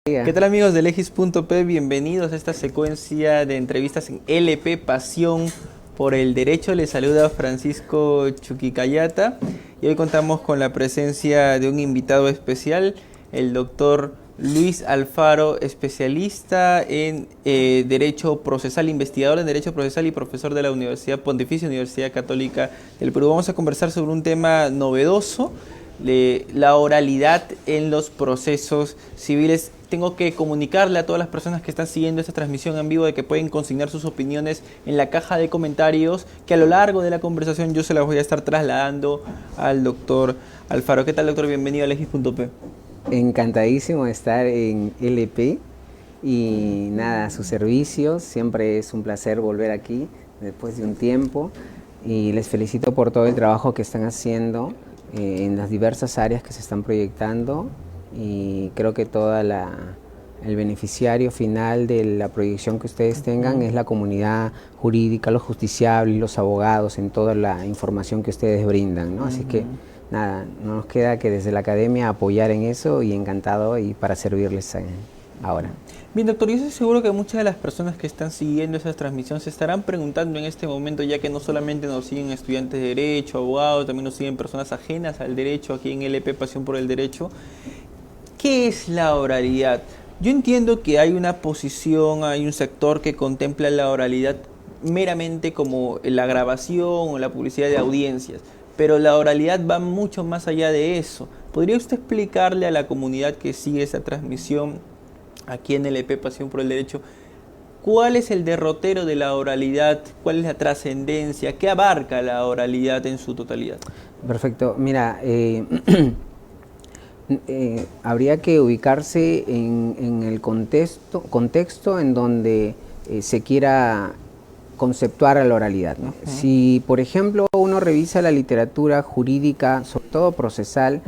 ¿Qué tal amigos de Legis.p? Bienvenidos a esta secuencia de entrevistas en LP Pasión por el Derecho. Les saluda Francisco Chuquicayata y hoy contamos con la presencia de un invitado especial, el doctor Luis Alfaro, especialista en Derecho Procesal, investigador en Derecho Procesal y profesor de la Universidad Pontificia Universidad Católica del Perú. Vamos a conversar sobre un tema novedoso, la oralidad en los procesos civiles. Tengo que comunicarle a todas las personas que están siguiendo esta transmisión en vivo de que pueden consignar sus opiniones en la caja de comentarios, que a lo largo de la conversación yo se las voy a estar trasladando al doctor Alfaro. ¿Qué tal, doctor? Bienvenido a Legis.p. Encantadísimo de estar en LP y nada, a sus servicios. Siempre es un placer volver aquí después de un tiempo y les felicito por todo el trabajo que están haciendo en las diversas áreas que se están proyectando, y creo que el beneficiario final de la proyección que ustedes tengan es la comunidad jurídica, los justiciables, los abogados, en toda la información que ustedes brindan, ¿no? Así que nada, no nos queda que desde la academia apoyar en eso, y encantado y para servirles ahora. Bien, doctor, yo estoy seguro que muchas de las personas que están siguiendo esa transmisión se estarán preguntando en este momento, ya que no solamente nos siguen estudiantes de Derecho, abogados, también nos siguen personas ajenas al Derecho aquí en LP Pasión por el Derecho. ¿Qué es la oralidad? Yo entiendo que hay una posición, hay un sector que contempla la oralidad meramente como la grabación o la publicidad de audiencias, pero la oralidad va mucho más allá de eso. ¿Podría usted explicarle a la comunidad que sigue esa transmisión aquí en LP Pasión por el Derecho cuál es el derrotero de la oralidad, cuál es la trascendencia, qué abarca la oralidad en su totalidad? Perfecto, mira, habría que ubicarse en el contexto en donde se quiera conceptuar a la oralidad, ¿no? Si, por ejemplo, uno revisa la literatura jurídica, sobre todo procesal,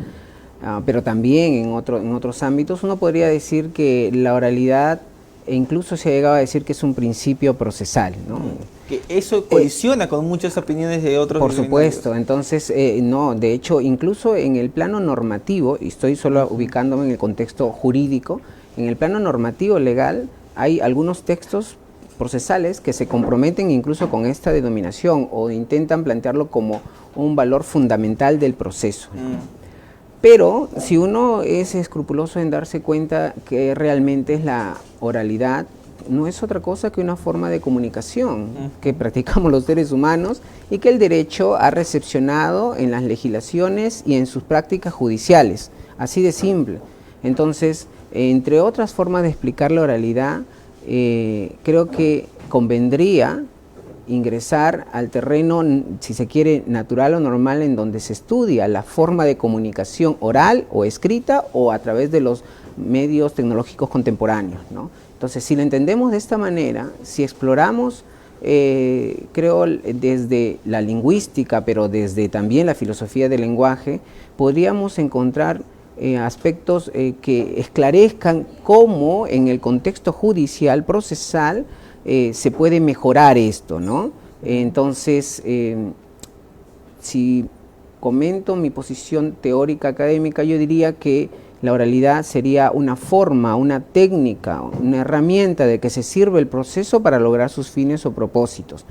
pero también en otros ámbitos, uno podría decir que la oralidad, e incluso se ha llegado a decir que es un principio procesal, ¿no? Que eso colisiona con muchas opiniones de otros. Por supuesto, entonces, no, de hecho, incluso en el plano normativo, y estoy solo ubicándome en el contexto jurídico, en el plano normativo legal hay algunos textos procesales que se comprometen incluso con esta denominación o intentan plantearlo como un valor fundamental del proceso. Pero si uno es escrupuloso en darse cuenta que realmente es la oralidad, no es otra cosa que una forma de comunicación que practicamos los seres humanos y que el derecho ha recepcionado en las legislaciones y en sus prácticas judiciales, así de simple. Entonces, entre otras formas de explicar la oralidad, creo que convendría ingresar al terreno, si se quiere, natural o normal, en donde se estudia la forma de comunicación oral o escrita o a través de los medios tecnológicos contemporáneos, ¿no? Entonces, si lo entendemos de esta manera, si exploramos, creo, desde la lingüística, pero desde también la filosofía del lenguaje, podríamos encontrar aspectos que esclarezcan cómo en el contexto judicial, procesal, se puede mejorar esto, ¿no? Entonces, si comento mi posición teórica académica, yo diría que la oralidad sería una forma, una técnica, una herramienta de que se sirve el proceso para lograr sus fines o propósitos.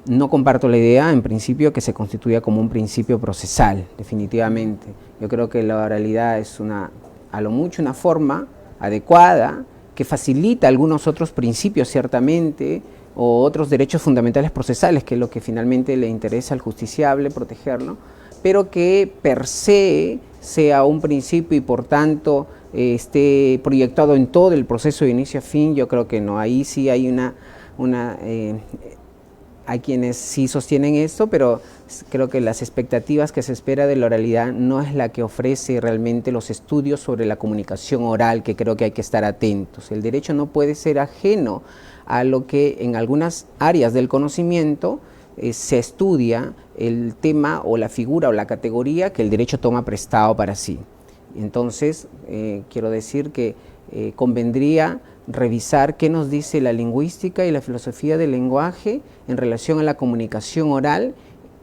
No comparto la idea, en principio, que se constituya como un principio procesal, definitivamente. Yo creo que la oralidad es a lo mucho una forma adecuada que facilita algunos otros principios, ciertamente, o otros derechos fundamentales procesales, que es lo que finalmente le interesa al justiciable protegerlo, pero que per se sea un principio y por tanto esté proyectado en todo el proceso de inicio a fin. Yo creo que no, ahí sí hay hay quienes sí sostienen esto, pero creo que las expectativas que se espera de la oralidad no es la que ofrece realmente los estudios sobre la comunicación oral, que creo que hay que estar atentos. El derecho no puede ser ajeno a lo que en algunas áreas del conocimiento se estudia el tema o la figura o la categoría que el derecho toma prestado para sí. Entonces, quiero decir que convendría revisar qué nos dice la lingüística y la filosofía del lenguaje en relación a la comunicación oral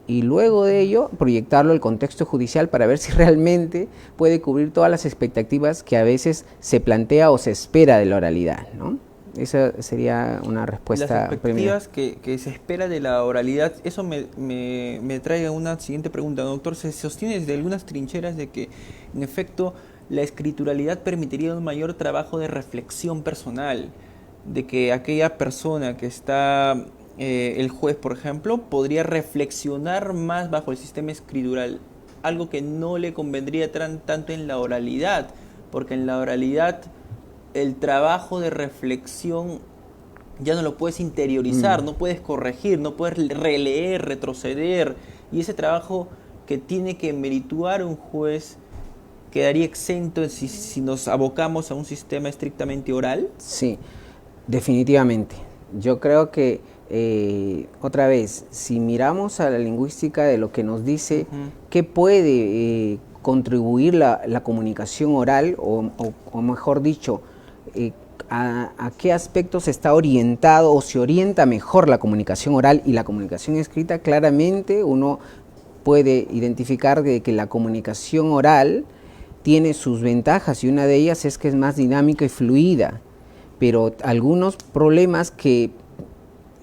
y luego de ello proyectarlo al contexto judicial para ver si realmente puede cubrir todas las expectativas que a veces se plantea o se espera de la oralidad, ¿no? Esa sería una respuesta. Las expectativas que se espera de la oralidad, eso me trae a una siguiente pregunta, doctor. Se sostiene desde algunas trincheras de que, en efecto, la escrituralidad permitiría un mayor trabajo de reflexión personal, de que aquella persona que está, el juez, por ejemplo, podría reflexionar más bajo el sistema escritural, algo que no le convendría tanto en la oralidad, porque en la oralidad el trabajo de reflexión ya no lo puedes interiorizar, no puedes corregir, no puedes releer, retroceder, y ese trabajo que tiene que merituar un juez quedaría exento si nos abocamos a un sistema estrictamente oral. Sí, definitivamente. Yo creo que, otra vez, si miramos a la lingüística de lo que nos dice, ¿qué puede contribuir la comunicación oral, o mejor dicho, a qué aspectos está orientado o se orienta mejor la comunicación oral y la comunicación escrita? Claramente uno puede identificar de que la comunicación oral tiene sus ventajas, y una de ellas es que es más dinámica y fluida, pero algunos problemas que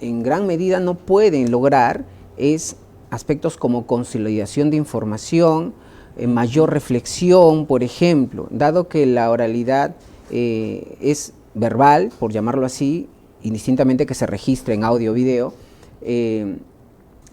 en gran medida no pueden lograr es aspectos como consolidación de información, mayor reflexión, por ejemplo, dado que la oralidad es verbal, por llamarlo así, indistintamente que se registre en audio o video,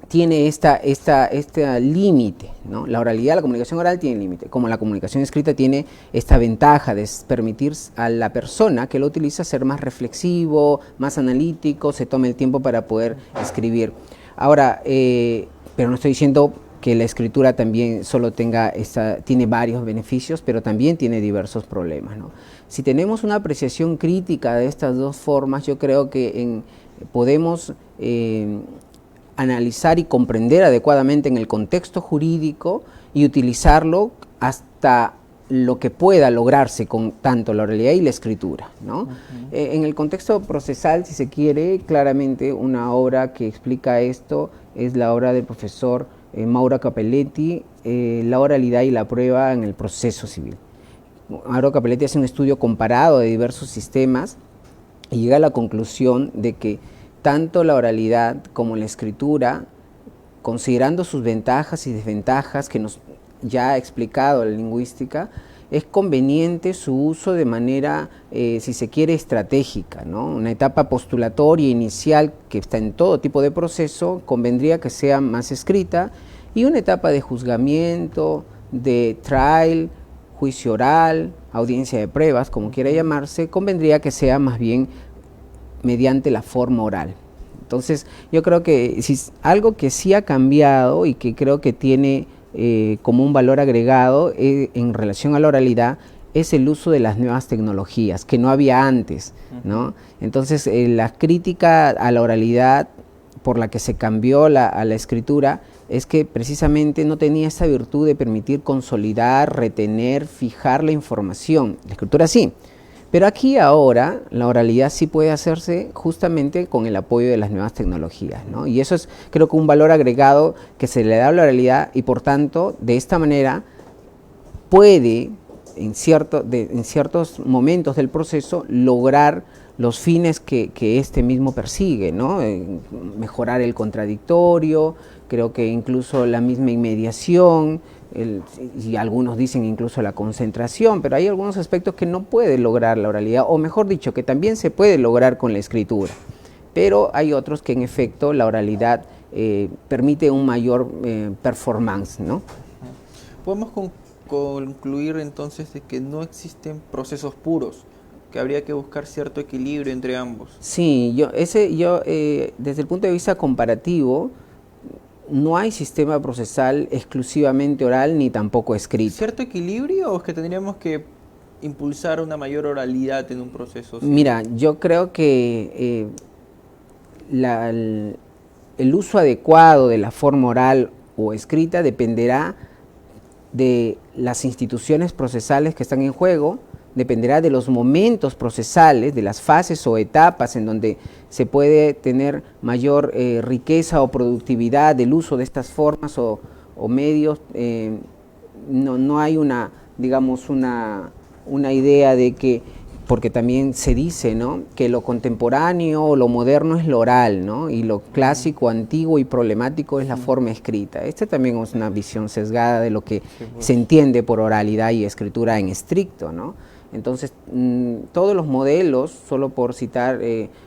tiene este límite, ¿no? La oralidad, la comunicación oral tiene límite, como la comunicación escrita tiene esta ventaja de permitir a la persona que lo utiliza ser más reflexivo, más analítico, se tome el tiempo para poder escribir. Ahora, pero no estoy diciendo que la escritura también solo tiene varios beneficios, pero también tiene diversos problemas, ¿no? Si tenemos una apreciación crítica de estas dos formas, yo creo que podemos analizar y comprender adecuadamente en el contexto jurídico y utilizarlo hasta lo que pueda lograrse con tanto la oralidad y la escritura, ¿no? En el contexto procesal, si se quiere, claramente una obra que explica esto es la obra del profesor Mauro Capelletti, La oralidad y la prueba en el proceso civil. Mauro Capelletti hace un estudio comparado de diversos sistemas y llega a la conclusión de que tanto la oralidad como la escritura, considerando sus ventajas y desventajas que nos ya ha explicado la lingüística, es conveniente su uso de manera, si se quiere, estratégica, ¿no? Una etapa postulatoria inicial que está en todo tipo de proceso, convendría que sea más escrita, y una etapa de juzgamiento, de trial, juicio oral, audiencia de pruebas, como quiera llamarse, convendría que sea más bien mediante la forma oral. Entonces, yo creo que algo que sí ha cambiado y que creo que tiene como un valor agregado en relación a la oralidad es el uso de las nuevas tecnologías, que no había antes, ¿no? Entonces, la crítica a la oralidad por la que se cambió a la escritura es que precisamente no tenía esa virtud de permitir consolidar, retener, fijar la información. La escritura sí. Pero aquí ahora la oralidad sí puede hacerse justamente con el apoyo de las nuevas tecnologías, ¿no? Y eso es, creo que, un valor agregado que se le da a la oralidad, y por tanto, de esta manera puede, en ciertos momentos del proceso, lograr los fines que este mismo persigue, ¿no? Mejorar el contradictorio, creo que incluso la misma inmediación, y algunos dicen incluso la concentración, pero hay algunos aspectos que no puede lograr la oralidad, o mejor dicho, que también se puede lograr con la escritura, pero hay otros que en efecto la oralidad permite un mayor performance, ¿no? Podemos concluir entonces de que no existen procesos puros, que habría que buscar cierto equilibrio entre ambos. Sí, desde el punto de vista comparativo, no hay sistema procesal exclusivamente oral ni tampoco escrito. ¿Cierto equilibrio o es que tendríamos que impulsar una mayor oralidad en un proceso? Mira, yo creo que el uso adecuado de la forma oral o escrita dependerá de las instituciones procesales que están en juego, dependerá de los momentos procesales, de las fases o etapas en donde se puede tener mayor riqueza o productividad del uso de estas formas o medios. No hay digamos, una idea de que, porque también se dice, ¿no?, que lo contemporáneo o lo moderno es lo oral, ¿no?, y lo clásico, antiguo y problemático es la forma escrita. Esta también es una visión sesgada de lo que se entiende por oralidad y escritura en estricto, ¿no? Entonces, todos los modelos, solo por citar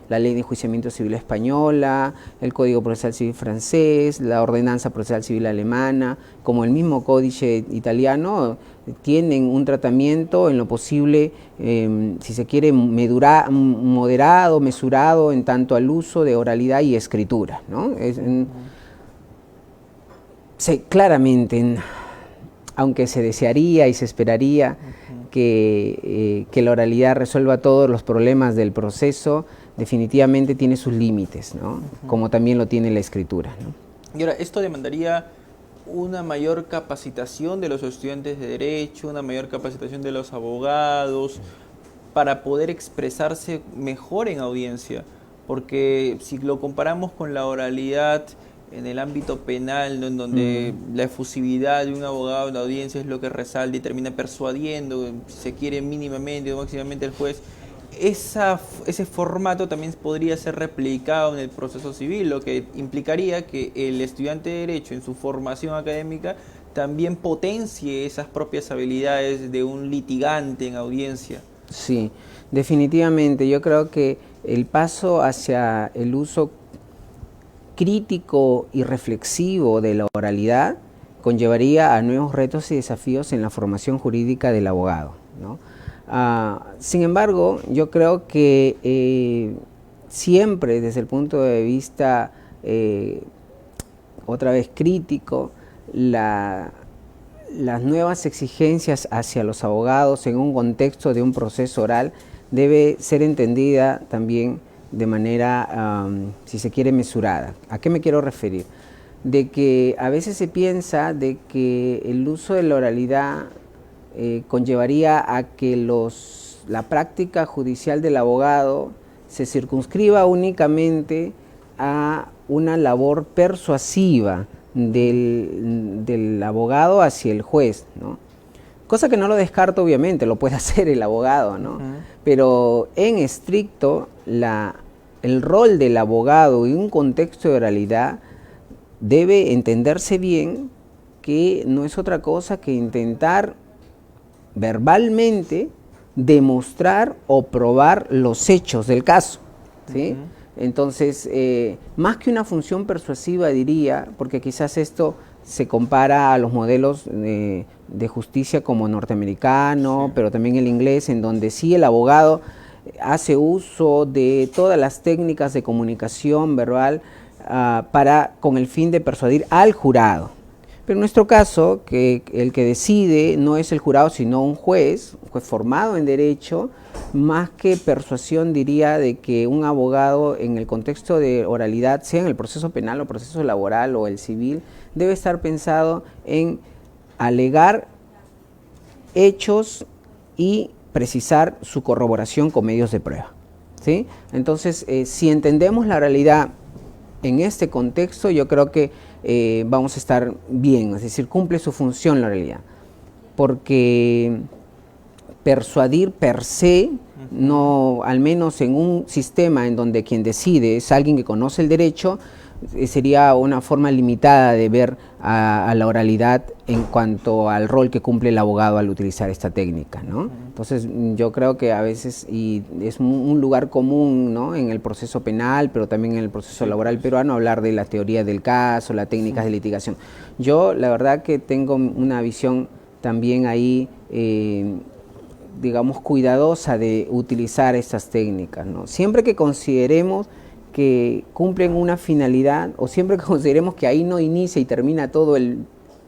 la Ley de Enjuiciamiento Civil española, el Código Procesal Civil francés, la Ordenanza Procesal Civil alemana, como el mismo Códice italiano, tienen un tratamiento en lo posible, si se quiere, moderado, mesurado en tanto al uso de oralidad y escritura, ¿no? Claramente, aunque se desearía y se esperaría que la oralidad resuelva todos los problemas del proceso, definitivamente tiene sus límites, ¿no? Como también lo tiene la escritura, ¿no? Y ahora, ¿esto demandaría una mayor capacitación de los estudiantes de Derecho, una mayor capacitación de los abogados, para poder expresarse mejor en audiencia? Porque si lo comparamos con la oralidad en el ámbito penal, ¿no?, en donde la efusividad de un abogado en la audiencia es lo que resalta y termina persuadiendo, si se quiere, mínimamente o máximamente al juez, ese formato también podría ser replicado en el proceso civil, lo que implicaría que el estudiante de Derecho en su formación académica también potencie esas propias habilidades de un litigante en audiencia. Sí, definitivamente. Yo creo que el paso hacia el uso crítico y reflexivo de la oralidad conllevaría a nuevos retos y desafíos en la formación jurídica del abogado, ¿no? Sin embargo, yo creo que siempre desde el punto de vista, otra vez crítico, las nuevas exigencias hacia los abogados en un contexto de un proceso oral debe ser entendida también de manera, si se quiere, mesurada. ¿A qué me quiero referir? De que a veces se piensa de que el uso de la oralidad conllevaría a que la práctica judicial del abogado se circunscriba únicamente a una labor persuasiva del abogado hacia el juez, ¿no? Cosa que no lo descarto, obviamente, lo puede hacer el abogado, ¿no? Pero en estricto, el rol del abogado en un contexto de oralidad debe entenderse bien que no es otra cosa que intentar verbalmente demostrar o probar los hechos del caso, ¿sí? Entonces, más que una función persuasiva, diría, porque quizás esto se compara a los modelos de justicia como norteamericano, pero también el inglés, en donde sí el abogado hace uso de todas las técnicas de comunicación verbal con el fin de persuadir al jurado. Pero en nuestro caso, que el que decide no es el jurado, sino un juez formado en derecho, más que persuasión diría de que un abogado en el contexto de oralidad, sea en el proceso penal o proceso laboral o el civil, debe estar pensado en alegar hechos y precisar su corroboración con medios de prueba, ¿sí? Entonces, si entendemos la realidad en este contexto, yo creo que vamos a estar bien, es decir, cumple su función la realidad, porque persuadir per se, no, al menos en un sistema en donde quien decide es alguien que conoce el derecho, sería una forma limitada de ver a la oralidad en cuanto al rol que cumple el abogado al utilizar esta técnica, ¿no? Entonces, yo creo que a veces, y es un lugar común, ¿no?, en el proceso penal, pero también en el proceso laboral peruano, hablar de la teoría del caso, las técnicas de litigación. Yo, la verdad que tengo una visión también ahí, digamos, cuidadosa de utilizar estas técnicas, ¿no? Siempre que consideremos que cumplen una finalidad, o siempre que consideremos que ahí no inicia y termina todo el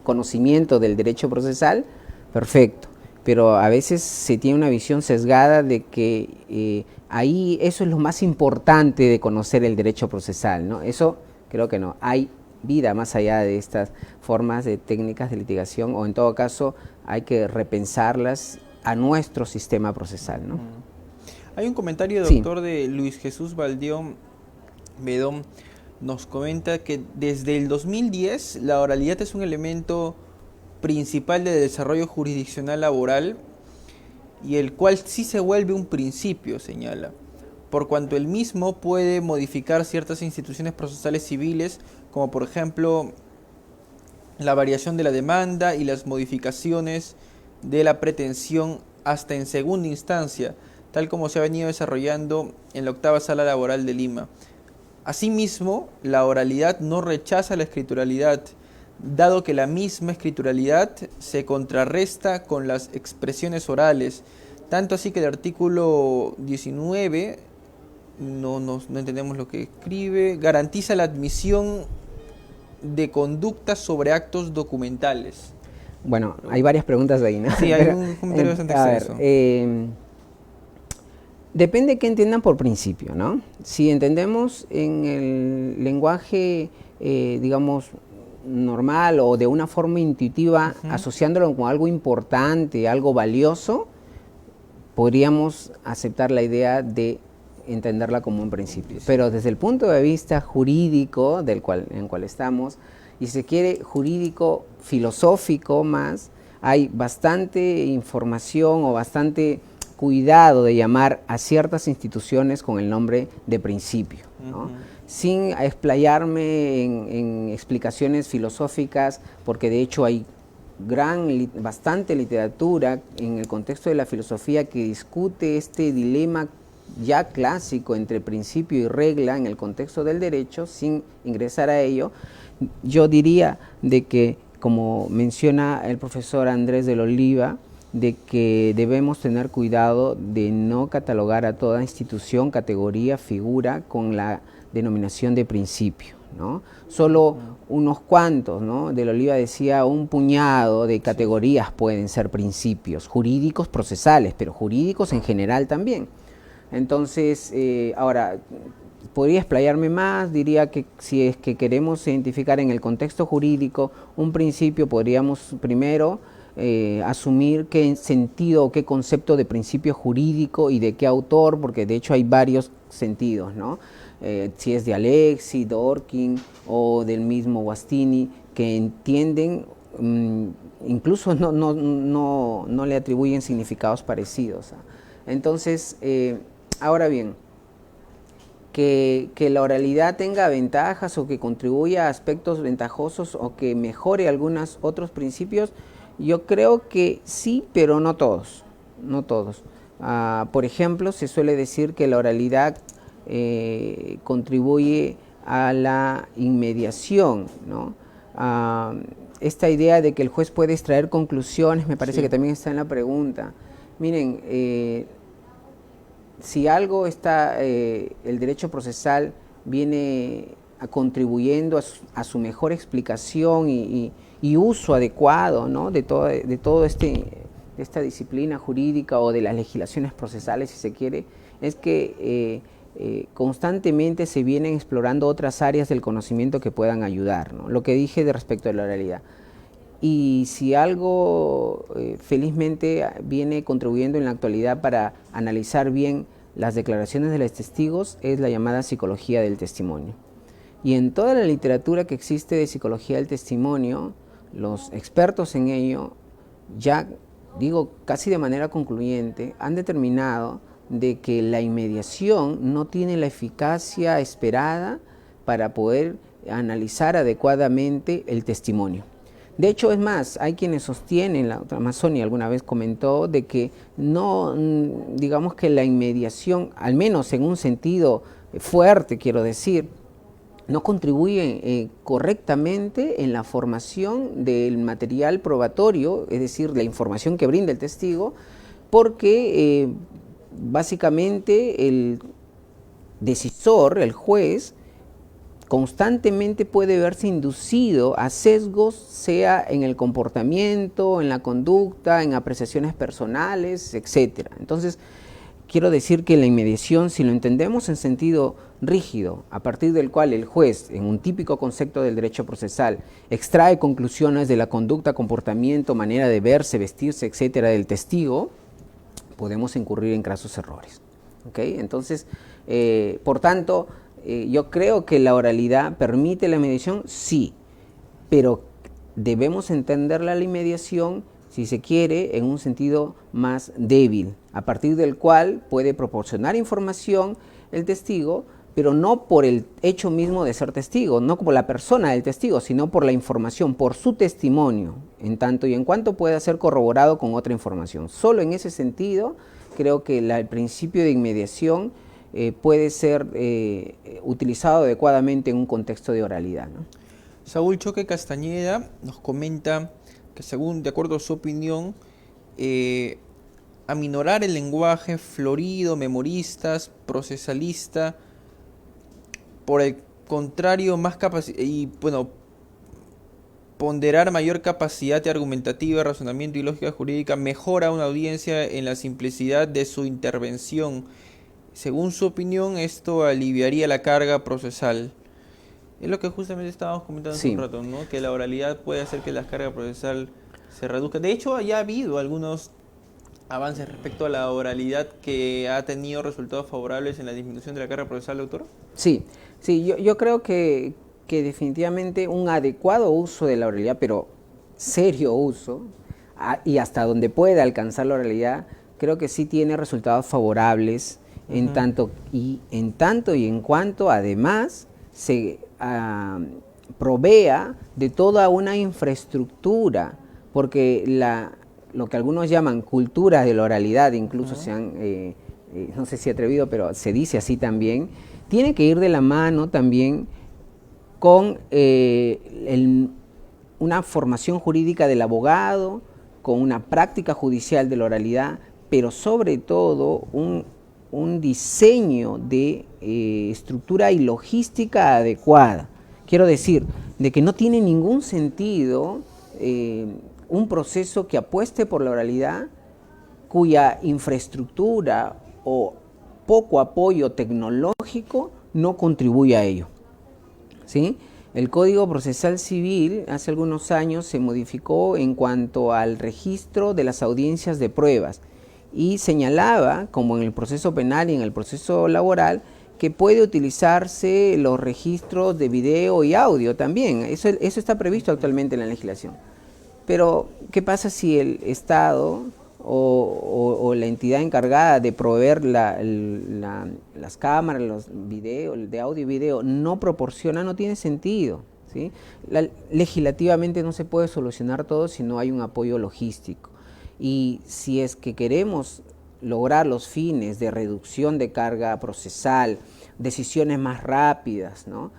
conocimiento del derecho procesal, perfecto. Pero a veces se tiene una visión sesgada de que ahí eso es lo más importante de conocer el derecho procesal, ¿no? Eso creo que no. Hay vida más allá de estas formas de técnicas de litigación, o en todo caso hay que repensarlas a nuestro sistema procesal, ¿no? Hay un comentario, Sí. doctor, de Luis Jesús Baldión Bedón. Nos comenta que desde el 2010 la oralidad es un elemento principal del desarrollo jurisdiccional laboral y el cual sí se vuelve un principio, señala, por cuanto el mismo puede modificar ciertas instituciones procesales civiles, como por ejemplo la variación de la demanda y las modificaciones de la pretensión hasta en segunda instancia, tal como se ha venido desarrollando en la octava Sala Laboral de Lima. Asimismo, la oralidad no rechaza la escrituralidad, dado que la misma escrituralidad se contrarresta con las expresiones orales, tanto así que el artículo 19, no entendemos lo que escribe, garantiza la admisión de conductas sobre actos documentales. Bueno, hay varias preguntas de ahí, ¿no? Sí, hay un comentario bastante extenso. Depende de qué entiendan por principio, ¿no? Si entendemos en el lenguaje, digamos, normal o de una forma intuitiva, asociándolo con algo importante, algo valioso, podríamos aceptar la idea de entenderla como un principio. Pero desde el punto de vista jurídico, en el cual estamos, y si se quiere jurídico filosófico más, hay bastante información o bastante cuidado de llamar a ciertas instituciones con el nombre de principio, ¿no? Sin explayarme en explicaciones filosóficas, porque de hecho hay bastante literatura en el contexto de la filosofía que discute este dilema ya clásico entre principio y regla en el contexto del derecho. Sin ingresar a ello, yo diría de que, como menciona el profesor Andrés del Oliva, de que debemos tener cuidado de no catalogar a toda institución, categoría, figura con la denominación de principio, ¿no? Solo unos cuantos, ¿no? Del Oliva decía un puñado de categorías pueden ser principios, jurídicos procesales, pero jurídicos en general también. Entonces, ahora, podría explayarme más, diría que si es que queremos identificar en el contexto jurídico un principio, podríamos primero asumir qué sentido o qué concepto de principio jurídico y de qué autor, porque de hecho hay varios sentidos, ¿no? Si es de Alexi, Dworkin o del mismo Guastini, que entienden, incluso no le atribuyen significados parecidos. Entonces, ahora bien, que la oralidad tenga ventajas o que contribuya a aspectos ventajosos o que mejore algunos otros principios, yo creo que sí, pero no todos, no todos. Por ejemplo, se suele decir que la oralidad contribuye a la inmediación, ¿no? Esta idea de que el juez puede extraer conclusiones, me parece que también está en la pregunta. Miren, si algo está, el derecho procesal viene contribuyendo a su mejor explicación y uso adecuado, ¿no? de todo esta disciplina jurídica o de las legislaciones procesales, si se quiere, es que constantemente se vienen explorando otras áreas del conocimiento que puedan ayudar, ¿no? Lo que dije de respecto a la oralidad. Y si algo felizmente viene contribuyendo en la actualidad para analizar bien las declaraciones de los testigos, es la llamada psicología del testimonio. Y en toda la literatura que existe de psicología del testimonio, los expertos en ello, ya digo casi de manera concluyente, han determinado de que la inmediación no tiene la eficacia esperada para poder analizar adecuadamente el testimonio. De hecho, es más, hay quienes sostienen, la otra Amazonia alguna vez comentó, de que no, digamos que la inmediación, al menos en un sentido fuerte, quiero decir, no contribuye correctamente en la formación del material probatorio, es decir, la información que brinda el testigo, porque básicamente el decisor, el juez, constantemente puede verse inducido a sesgos, sea en el comportamiento, en la conducta, en apreciaciones personales, etc. Entonces, quiero decir que la inmediación, si lo entendemos en sentido rígido, a partir del cual el juez, en un típico concepto del derecho procesal, extrae conclusiones de la conducta, comportamiento, manera de verse, vestirse, etc. del testigo, podemos incurrir en grasos errores. ¿Okay? Entonces, por tanto, yo creo que la oralidad permite la mediación, sí, pero debemos entender la mediación, si se quiere, en un sentido más débil, a partir del cual puede proporcionar información el testigo, pero no por el hecho mismo de ser testigo, no como la persona del testigo, sino por la información, por su testimonio, en tanto y en cuanto pueda ser corroborado con otra información. Solo en ese sentido, creo que el principio de inmediación puede ser utilizado adecuadamente en un contexto de oralidad, ¿no? Saúl Choque Castañeda nos comenta que, según, de acuerdo a su opinión, aminorar el lenguaje florido, memoristas, procesalista, por el contrario, ponderar mayor capacidad argumentativa, razonamiento y lógica jurídica mejora a una audiencia en la simplicidad de su intervención. Según su opinión, esto aliviaría la carga procesal. Es lo que justamente estábamos comentando hace un rato, ¿no? Que la oralidad puede hacer que la carga procesal se reduzca. De hecho, ya ha habido algunos avances respecto a la oralidad que ha tenido resultados favorables en la disminución de la carga procesal, doctor. Sí, yo creo que definitivamente un adecuado uso de la oralidad, pero serio uso, y hasta donde pueda alcanzar la oralidad, creo que sí tiene resultados favorables, en tanto y en cuanto además se provea de toda una infraestructura, porque lo que algunos llaman cultura de la oralidad, incluso se han, no sé si atrevido, pero se dice así también, tiene que ir de la mano también con una formación jurídica del abogado, con una práctica judicial de la oralidad, pero sobre todo un diseño de estructura y logística adecuada. Quiero decir, de que no tiene ningún sentido un proceso que apueste por la oralidad cuya infraestructura o poco apoyo tecnológico no contribuye a ello, ¿sí? El Código Procesal Civil hace algunos años se modificó en cuanto al registro de las audiencias de pruebas y señalaba, como en el proceso penal y en el proceso laboral, que puede utilizarse los registros de video y audio también. Eso está previsto actualmente en la legislación. Pero, ¿qué pasa si el Estado o la entidad encargada de proveer las cámaras, los videos, de audio y video, no proporciona? No tiene sentido, ¿sí? Legislativamente no se puede solucionar todo si no hay un apoyo logístico. Y si es que queremos lograr los fines de reducción de carga procesal, decisiones más rápidas, ¿no?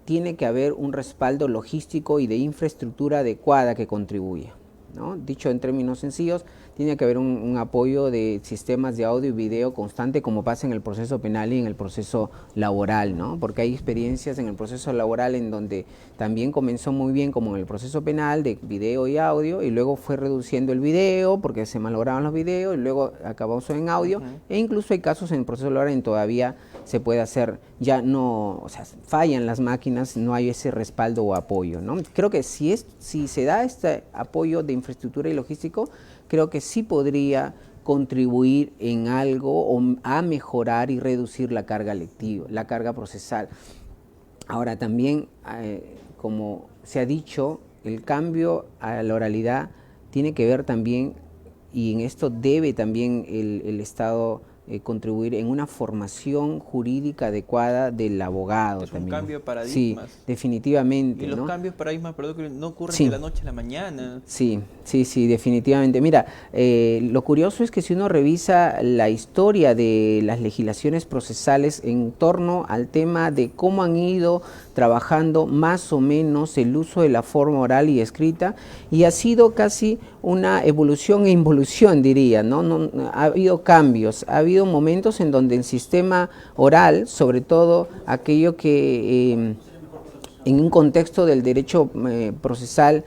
Tiene que haber un respaldo logístico y de infraestructura adecuada que contribuya, ¿no? Dicho en términos sencillos, tiene que haber un apoyo de sistemas de audio y video constante, como pasa en el proceso penal y en el proceso laboral, ¿no? Porque hay experiencias en el proceso laboral en donde también comenzó muy bien, como en el proceso penal, de video y audio, y luego fue reduciendo el video porque se malograban los videos, y luego acabó en audio, e incluso hay casos en el proceso laboral en todavía se puede hacer, ya no, o sea, fallan las máquinas, no hay ese respaldo o apoyo, ¿no? Creo que si se da este apoyo de infraestructura y logístico, creo que sí podría contribuir en algo o a mejorar y reducir la carga lectiva, la carga procesal. Ahora también, como se ha dicho, el cambio a la oralidad tiene que ver también, y en esto debe también el Estado contribuir en una formación jurídica adecuada del abogado. Es un cambio de paradigmas. Sí, definitivamente. Y los cambios de paradigmas, perdón, que no ocurren de la noche a la mañana. Sí, definitivamente. Mira, lo curioso es que si uno revisa la historia de las legislaciones procesales en torno al tema de cómo han ido trabajando más o menos el uso de la forma oral y escrita, y ha sido casi una evolución e involución, diría, ¿no? Ha habido cambios, ha habido momentos en donde el sistema oral, sobre todo aquello que en un contexto del derecho procesal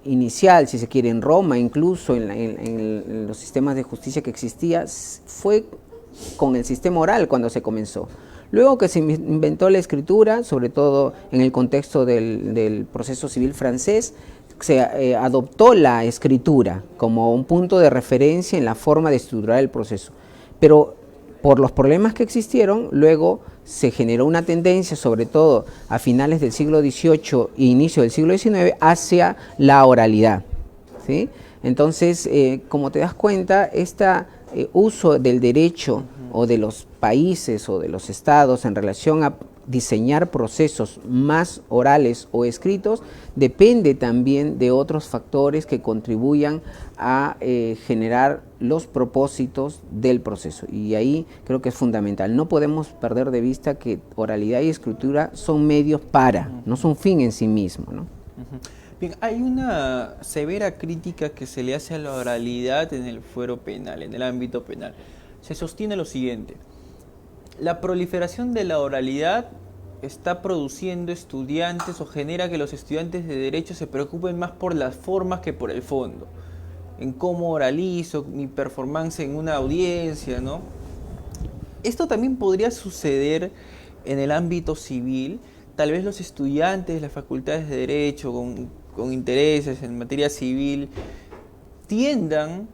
inicial, si se quiere, en Roma, incluso en los sistemas de justicia que existía, fue con el sistema oral cuando se comenzó. Luego que se inventó la escritura, sobre todo en el contexto del proceso civil francés, adoptó la escritura como un punto de referencia en la forma de estructurar el proceso. Pero por los problemas que existieron, luego se generó una tendencia, sobre todo a finales del siglo XVIII e inicio del siglo XIX, hacia la oralidad, ¿sí? Entonces, como te das cuenta, este uso del derecho o de los países o de los estados en relación a diseñar procesos más orales o escritos depende también de otros factores que contribuyan a generar los propósitos del proceso, y ahí creo que es fundamental. No podemos perder de vista que oralidad y escritura son medios para, no son fin en sí mismo, ¿no? Bien, hay una severa crítica que se le hace a la oralidad en el fuero penal, en el ámbito penal. Se sostiene lo siguiente: la proliferación de la oralidad está produciendo estudiantes o genera que los estudiantes de derecho se preocupen más por las formas que por el fondo, en cómo oralizo, mi performance en una audiencia, ¿no? Esto también podría suceder en el ámbito civil. Tal vez los estudiantes de las facultades de derecho con intereses en materia civil tiendan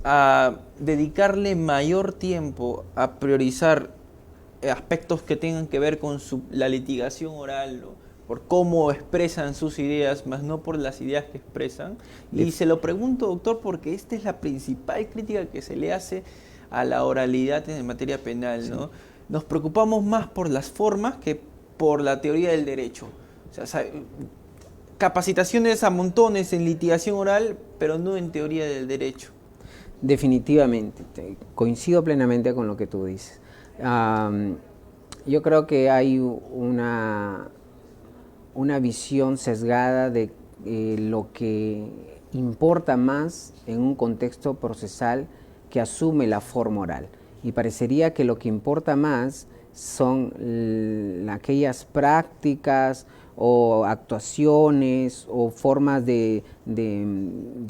a dedicarle mayor tiempo a priorizar aspectos que tengan que ver con la litigación oral, ¿no?, por cómo expresan sus ideas, más no por las ideas que expresan. Y se lo pregunto, doctor, porque esta es la principal crítica que se le hace a la oralidad en materia penal, ¿no? Sí. Nos preocupamos más por las formas que por la teoría del derecho. O sea, capacitaciones a montones en litigación oral, pero no en teoría del derecho. Definitivamente, coincido plenamente con lo que tú dices. Yo creo que hay una visión sesgada de lo que importa más en un contexto procesal que asume la forma oral. Y parecería que lo que importa más son aquellas prácticas o actuaciones o formas de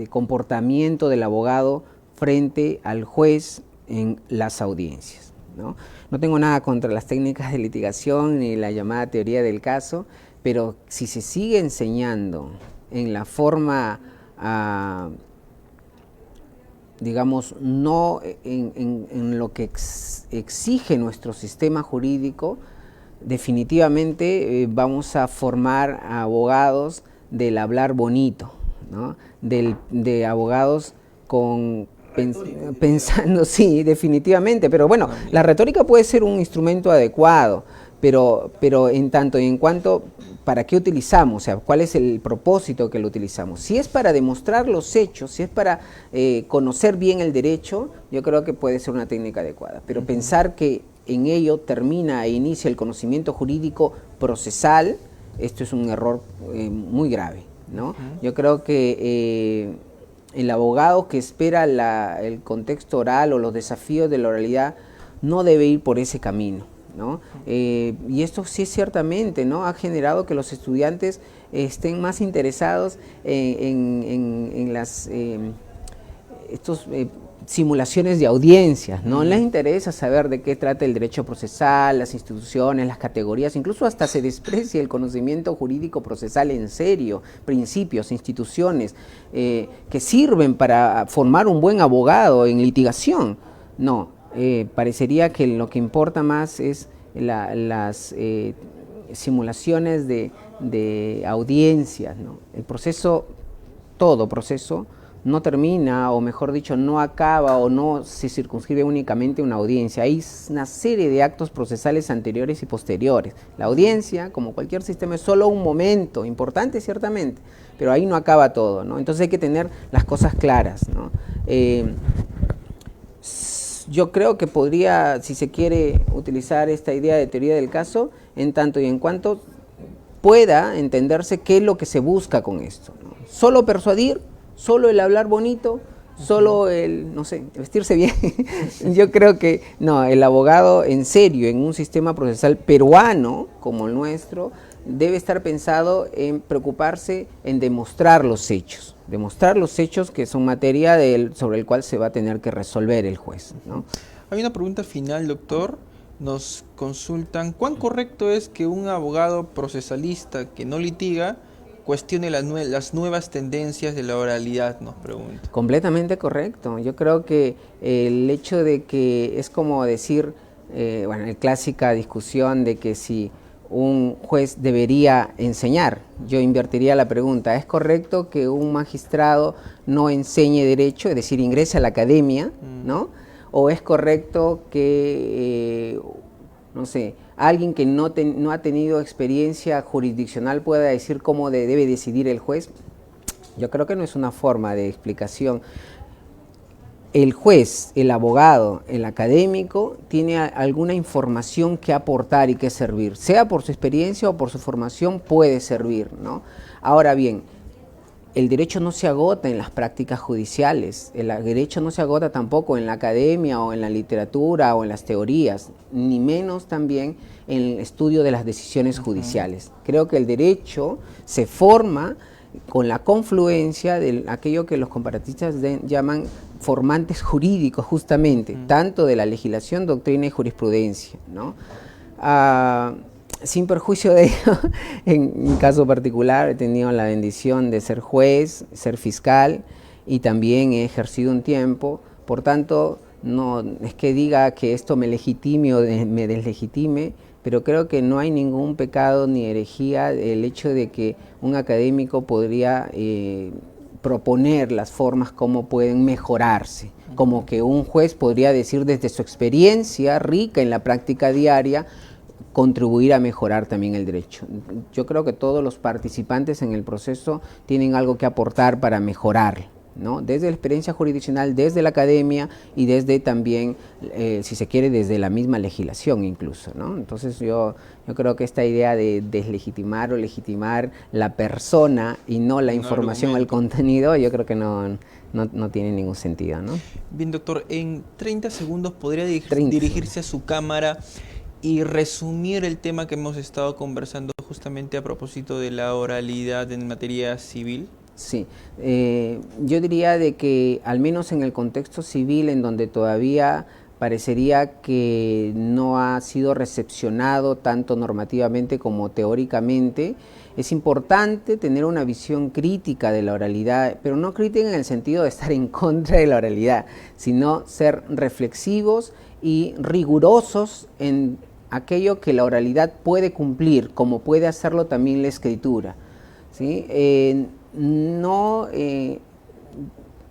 comportamiento del abogado frente al juez en las audiencias, ¿no? No tengo nada contra las técnicas de litigación ni la llamada teoría del caso, pero si se sigue enseñando en la forma, digamos, no en lo que exige nuestro sistema jurídico, definitivamente vamos a formar a abogados del hablar bonito, ¿no? De abogados pensando, sí, definitivamente, pero bueno, la retórica puede ser un instrumento adecuado, pero en tanto y en cuanto, ¿para qué utilizamos? O sea, ¿cuál es el propósito que lo utilizamos? Si es para demostrar los hechos, si es para conocer bien el derecho, yo creo que puede ser una técnica adecuada, pero pensar que en ello termina e inicia el conocimiento jurídico procesal, esto es un error muy grave, ¿no? Yo creo que el abogado que espera el contexto oral o los desafíos de la oralidad no debe ir por ese camino, ¿no? Y esto sí ciertamente, ¿no?, ha generado que los estudiantes estén más interesados en las simulaciones de audiencias, ¿no? Les interesa saber de qué trata el derecho procesal, las instituciones, las categorías, incluso hasta se desprecia el conocimiento jurídico procesal en serio, principios, instituciones que sirven para formar un buen abogado en litigación. No, parecería que lo que importa más es las simulaciones de audiencias, ¿no? El proceso, todo proceso, no termina, o mejor dicho, no acaba o no se circunscribe únicamente a una audiencia. Hay una serie de actos procesales anteriores y posteriores. La audiencia, como cualquier sistema, es solo un momento, importante ciertamente, pero ahí no acaba todo, ¿no? Entonces hay que tener las cosas claras, ¿no? Yo creo que podría, si se quiere, utilizar esta idea de teoría del caso, en tanto y en cuanto pueda entenderse qué es lo que se busca con esto, ¿no? Solo persuadir, solo el hablar bonito, solo el, no sé, vestirse bien. Yo creo que no, el abogado en serio, en un sistema procesal peruano como el nuestro, debe estar pensado en preocuparse en demostrar los hechos que son materia sobre el cual se va a tener que resolver el juez, ¿no? Hay una pregunta final, doctor. Nos consultan, ¿cuán correcto es que un abogado procesalista que no litiga cuestione las nuevas tendencias de la oralidad, nos pregunta. Completamente correcto. Yo creo que el hecho de que es como decir, bueno, la clásica discusión de que si un juez debería enseñar, yo invertiría la pregunta, ¿es correcto que un magistrado no enseñe derecho, es decir, ingrese a la academia, ¿no? ¿O es correcto que, no sé, alguien que no ha tenido experiencia jurisdiccional pueda decir cómo debe decidir el juez? Yo creo que no es una forma de explicación. El juez, el abogado, el académico tiene alguna información que aportar y que servir, sea por su experiencia o por su formación puede servir, ¿no? Ahora bien, el derecho no se agota en las prácticas judiciales, el derecho no se agota tampoco en la academia o en la literatura o en las teorías, ni menos también en el estudio de las decisiones judiciales. Creo que el derecho se forma con la confluencia de aquello que los comparatistas llaman formantes jurídicos, justamente, tanto de la legislación, doctrina y jurisprudencia, ¿no? Sin perjuicio de ello, en mi caso particular he tenido la bendición de ser juez, ser fiscal y también he ejercido un tiempo, por tanto no es que diga que esto me legitime o me deslegitime, pero creo que no hay ningún pecado ni herejía el hecho de que un académico podría proponer las formas como pueden mejorarse, como que un juez podría decir desde su experiencia rica en la práctica diaria, contribuir a mejorar también el derecho. Yo creo que todos los participantes en el proceso tienen algo que aportar para mejorar, ¿no? Desde la experiencia jurisdiccional, desde la academia y desde también, si se quiere, desde la misma legislación incluso, ¿no? Entonces yo creo que esta idea de deslegitimar o legitimar la persona y no la información, el contenido, yo creo que no tiene ningún sentido, ¿no? Bien, doctor, en 30 segundos podría dirigirse a su cámara y resumir el tema que hemos estado conversando justamente a propósito de la oralidad en materia civil. Sí, yo diría de que al menos en el contexto civil, en donde todavía parecería que no ha sido recepcionado tanto normativamente como teóricamente, es importante tener una visión crítica de la oralidad, pero no crítica en el sentido de estar en contra de la oralidad, sino ser reflexivos y rigurosos en aquello que la oralidad puede cumplir, como puede hacerlo también la escritura, ¿sí? No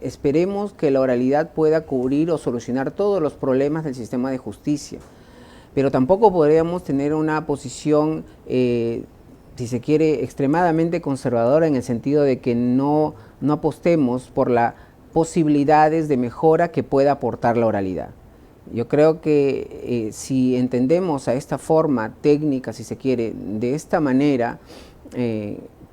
esperemos que la oralidad pueda cubrir o solucionar todos los problemas del sistema de justicia, pero tampoco podríamos tener una posición, si se quiere, extremadamente conservadora en el sentido de que no apostemos por las posibilidades de mejora que pueda aportar la oralidad. Yo creo que si entendemos a esta forma técnica, si se quiere, de esta manera,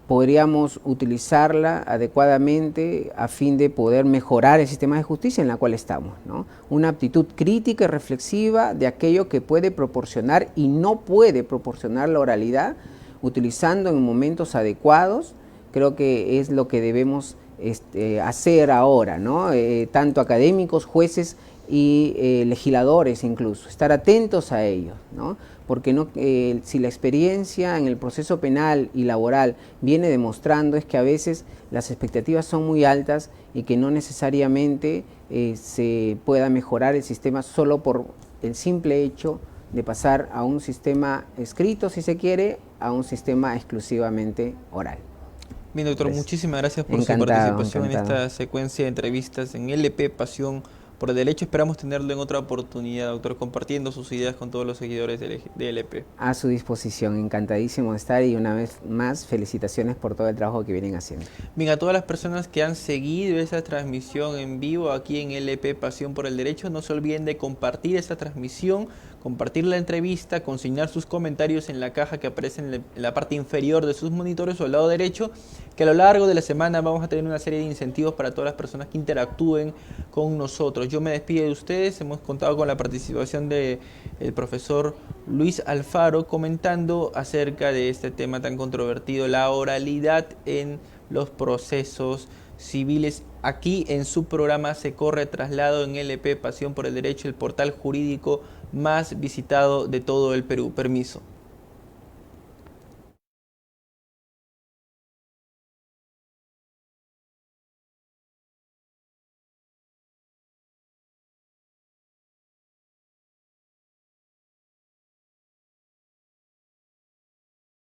podríamos utilizarla adecuadamente a fin de poder mejorar el sistema de justicia en el cual estamos, ¿no? Una aptitud crítica y reflexiva de aquello que puede proporcionar y no puede proporcionar la oralidad, utilizando en momentos adecuados, creo que es lo que debemos hacer ahora, ¿no? Tanto académicos, jueces y legisladores incluso, estar atentos a ellos, ¿no? Porque si la experiencia en el proceso penal y laboral viene demostrando es que a veces las expectativas son muy altas y que no necesariamente se pueda mejorar el sistema solo por el simple hecho de pasar a un sistema escrito, si se quiere, a un sistema exclusivamente oral. Bien, doctor, muchísimas gracias por su participación en esta secuencia de entrevistas en LP Pasión por el Derecho. Esperamos tenerlo en otra oportunidad, doctor, compartiendo sus ideas con todos los seguidores de LP. A su disposición, encantadísimo de estar y una vez más felicitaciones por todo el trabajo que vienen haciendo. Bien, a todas las personas que han seguido esa transmisión en vivo aquí en LP Pasión por el Derecho, no se olviden de compartir esta transmisión, compartir la entrevista, consignar sus comentarios en la caja que aparece en la parte inferior de sus monitores o al lado derecho, que a lo largo de la semana vamos a tener una serie de incentivos para todas las personas que interactúen con nosotros. Yo me despido de ustedes, hemos contado con la participación del profesor Luis Alfaro comentando acerca de este tema tan controvertido, la oralidad en los procesos civiles. Aquí en su programa Se Corre Traslado en LP Pasión por el Derecho, el portal jurídico más visitado de todo el Perú. Permiso.